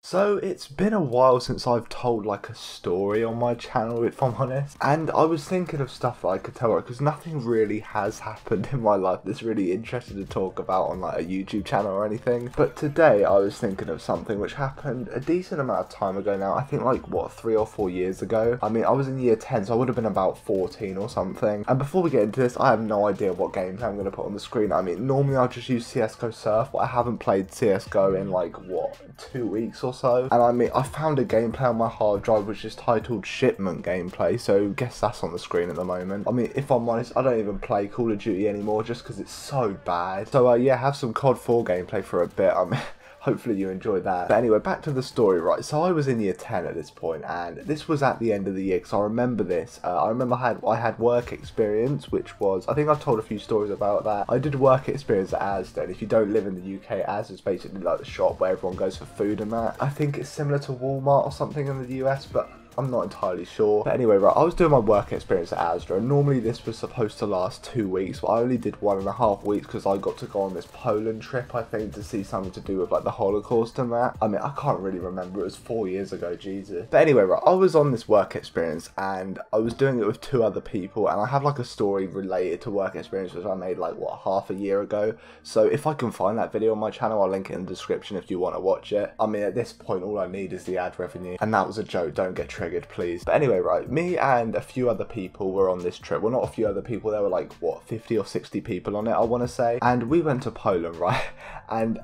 So it's been a while since I've told like a story on my channel, if I'm honest, and I was thinking of stuff that I could tell because nothing really has happened in my life that's really interesting to talk about on like a YouTube channel or anything. But today I was thinking of something which happened a decent amount of time ago now. I think like what, 3 or 4 years ago. I mean, I was in year 10, so I would have been about 14 or something. And before we get into this, I have no idea what games I'm going to put on the screen. I mean, normally I'll just use CSGO Surf, but I haven't played CSGO in like what, 2 weeks or so. And I mean, I found a gameplay on my hard drive which is titled Shipment Gameplay, so guess that's on the screen at the moment. I mean, if I'm honest, I don't even play Call of Duty anymore just because it's so bad. So yeah, have some COD 4 gameplay for a bit. I mean, hopefully you enjoyed that. But anyway, back to the story, right? So I was in year 10 at this point, and this was at the end of the year, because I remember this. I remember I had work experience, which was, I think I've told a few stories about that. I did work experience at Azure, and if you don't live in the UK, Azure is basically like the shop where everyone goes for food and that. I think it's similar to Walmart or something in the US, but I'm not entirely sure. But anyway, right, I was doing my work experience at Azure, and normally this was supposed to last 2 weeks, but I only did 1.5 weeks because I got to go on this Poland trip, I think, to see something to do with like the Holocaust and that. I mean, I can't really remember, it was 4 years ago, Jesus. But anyway, right, I was on this work experience and I was doing it with 2 other people, and I have like a story related to work experience which I made like, what, half a year ago. So if I can find that video on my channel, I'll link it in the description if you want to watch it. I mean, at this point, all I need is the ad revenue, and that was a joke, don't get triggered, please. But anyway, right, me and a few other people were on this trip. Well, not a few other people, there were like, what, 50 or 60 people on it, I want to say. And we went to Poland, right? And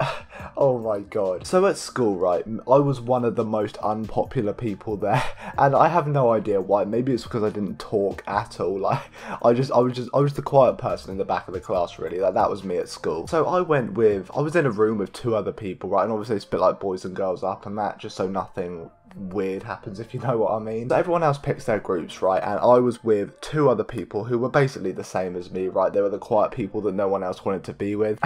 oh my god. So at school, right, I was one of the most unpopular people there, and I have no idea why. Maybe it's because I didn't talk at all. Like, I was the quiet person in the back of the class, really. Like, that was me at school. So I was in a room with 2 other people, right, and obviously they split like boys and girls up and that, just so nothing weird happens, if you know what I mean. So everyone else picks their groups, right, and I was with 2 other people who were basically the same as me, right. They were the quiet people that no one else wanted to be with,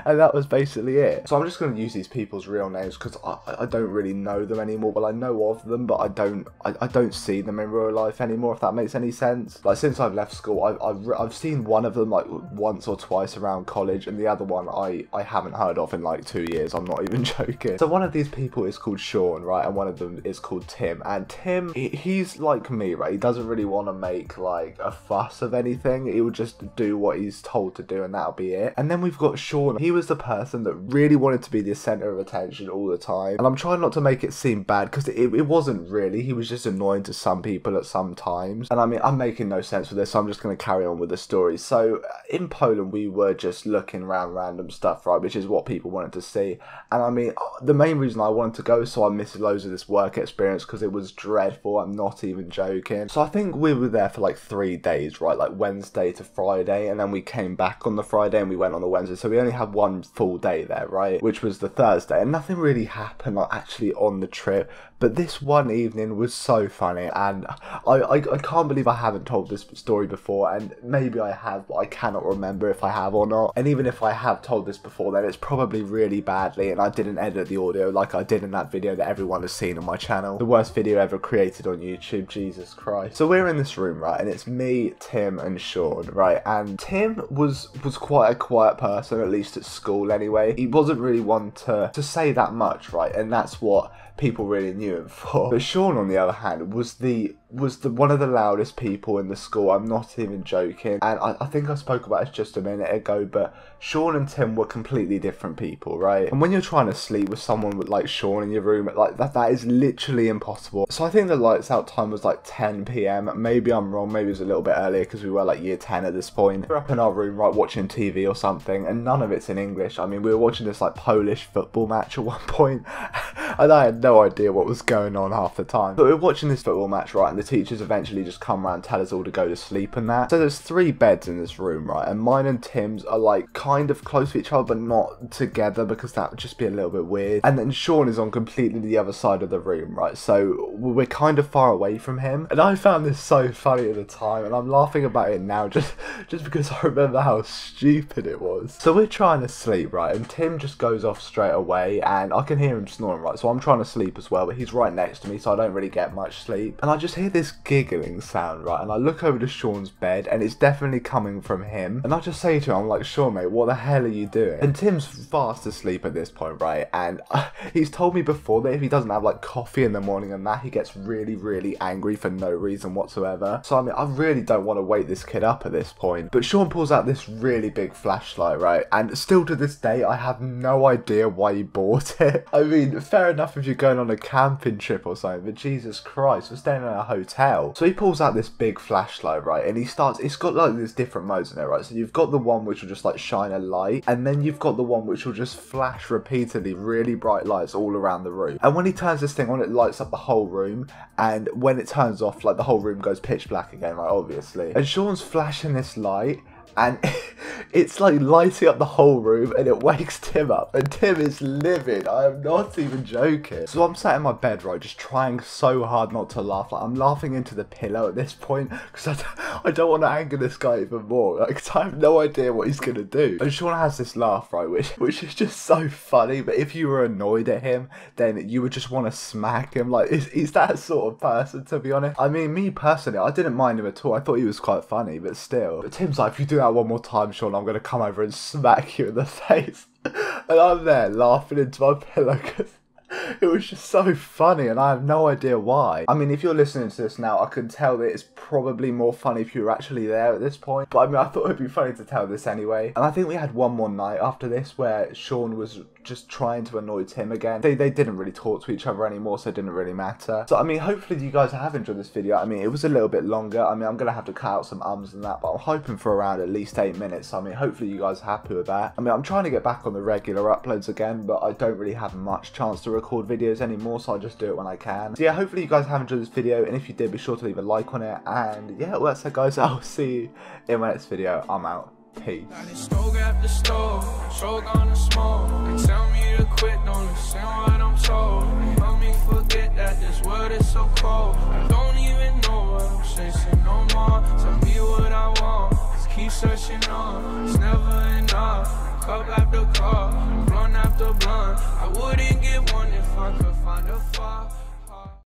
and that was basically it. So I'm just going to use these people's real names because I don't really know them anymore. Well, I know of them, but I don't see them in real life anymore, if that makes any sense. Like, since I've left school, I've seen one of them like once or twice around college, and the other one I haven't heard of in like 2 years. I'm not even joking. So one of these people is called Sean, right, and one of them is called Tim, and Tim, he's like me, right. He doesn't really want to make like a fuss of anything. He will just do what he's told to do, and that'll be it. And then we've got Sean. He was the person that really wanted to be the center of attention all the time, and I'm trying not to make it seem bad because it wasn't really. He was just annoying to some people at some times, and I mean, I'm making no sense with this, so I'm just going to carry on with the story. So in Poland, we were just looking around random stuff, right, which is what people wanted to see. And I mean, the main reason I wanted to go, so I missed loads of this work experience because it was dreadful. I'm not even joking. So I think we were there for like 3 days, right, like Wednesday to Friday, and then we came back on the Friday and we went on the Wednesday, so we only had 1 full day there, right, which was the Thursday, and nothing really happened like actually on the trip. But this one evening was so funny, and I can't believe I haven't told this story before, and maybe I have, but I cannot remember if I have or not. And even if I have told this before, then it's probably really badly, and I didn't edit the audio like I did in that video that everyone has seen on my channel. The worst video ever created on YouTube, Jesus Christ. So we're in this room, right, and it's me, Tim, and Sean, right, and Tim was quite a quiet person, at least at school anyway. He wasn't really one to say that much, right, and that's what people really knew him for. But Sean, on the other hand, was one of the loudest people in the school. I'm not even joking. And I think I spoke about this just a minute ago, but Sean and Tim were completely different people, right? And when you're trying to sleep with someone with like Sean in your room, like that is literally impossible. So I think the lights out time was like 10 PM. Maybe I'm wrong, maybe it was a little bit earlier because we were like year 10 at this point. We're up in our room, right, watching TV or something, and none of it's in English. I mean, we were watching this like Polish football match at one point, and I had no idea what was going on half the time. But we were watching this football match, right, and the teachers eventually just come around and tell us all to go to sleep and that. So there's 3 beds in this room, right, and mine and Tim's are like kind of close to each other but not together because that would just be a little bit weird. And then Sean is on completely the other side of the room, right, so we're kind of far away from him. And I found this so funny at the time, and I'm laughing about it now just because I remember how stupid it was. So we're trying to sleep, right, and Tim just goes off straight away, and I can hear him snoring, right, so so I'm trying to sleep as well, but he's right next to me, so I don't really get much sleep. And I just hear this giggling sound, right? And I look over to Sean's bed, and it's definitely coming from him. And I just say to him, I'm like, Sean, mate, what the hell are you doing? And Tim's fast asleep at this point, right? And he's told me before that if he doesn't have like coffee in the morning and that, he gets really, really angry for no reason whatsoever. So I mean, I really don't want to wake this kid up at this point. But Sean pulls out this really big flashlight, right? And still to this day, I have no idea why he bought it. I mean, fair enough if you're going on a camping trip or something, but Jesus Christ, we're staying in a hotel. So he pulls out this big flashlight, right? And he starts, it's got like these different modes in there, right? So you've got the one which will just like shine a light, and then you've got the one which will just flash repeatedly really bright lights all around the room. And when he turns this thing on, it lights up the whole room, and when it turns off, like the whole room goes pitch black again, right? Obviously. And Sean's flashing this light, and it's like lighting up the whole room, and it wakes Tim up, and Tim is livid. I am not even joking. So I'm sat in my bed, right, just trying so hard not to laugh. Like, I'm laughing into the pillow at this point because I don't want to anger this guy even more, because I have no idea what he's gonna do. And Sean has this laugh, right, which is just so funny. But if you were annoyed at him, then you would just want to smack him. Like, he's that sort of person, to be honest. I mean, me personally, I didn't mind him at all. I thought he was quite funny, but still. But Tim's like, if you do that one more time, Sean, I'm gonna come over and smack you in the face. And I'm there laughing into my pillow because it was just so funny, and I have no idea why. I mean, if you're listening to this now, I can tell that it's probably more funny if you were actually there at this point. But I mean, I thought it'd be funny to tell this anyway. And I think we had one more night after this where Sean was just trying to annoy Tim again. They didn't really talk to each other anymore, so it didn't really matter. So I mean, hopefully you guys have enjoyed this video. I mean, it was a little bit longer. I mean, I'm gonna have to cut out some ums and that, but I'm hoping for around at least 8 minutes. I mean, hopefully you guys are happy with that. I mean, I'm trying to get back on the regular uploads again, but I don't really have much chance to record videos anymore, so I just do it when I can. So yeah, hopefully you guys have enjoyed this video, and if you did, be sure to leave a like on it. And yeah, well, that's it, guys. I'll see you in my next video. I'm out. Peace. Quit, don't listen what I'm told. Help me forget that this world is so cold. I don't even know what I'm chasing no more. Tell me what I want, just keep searching on. It's never enough. Cup after cup, blunt after blunt. I wouldn't get one if I could find a far.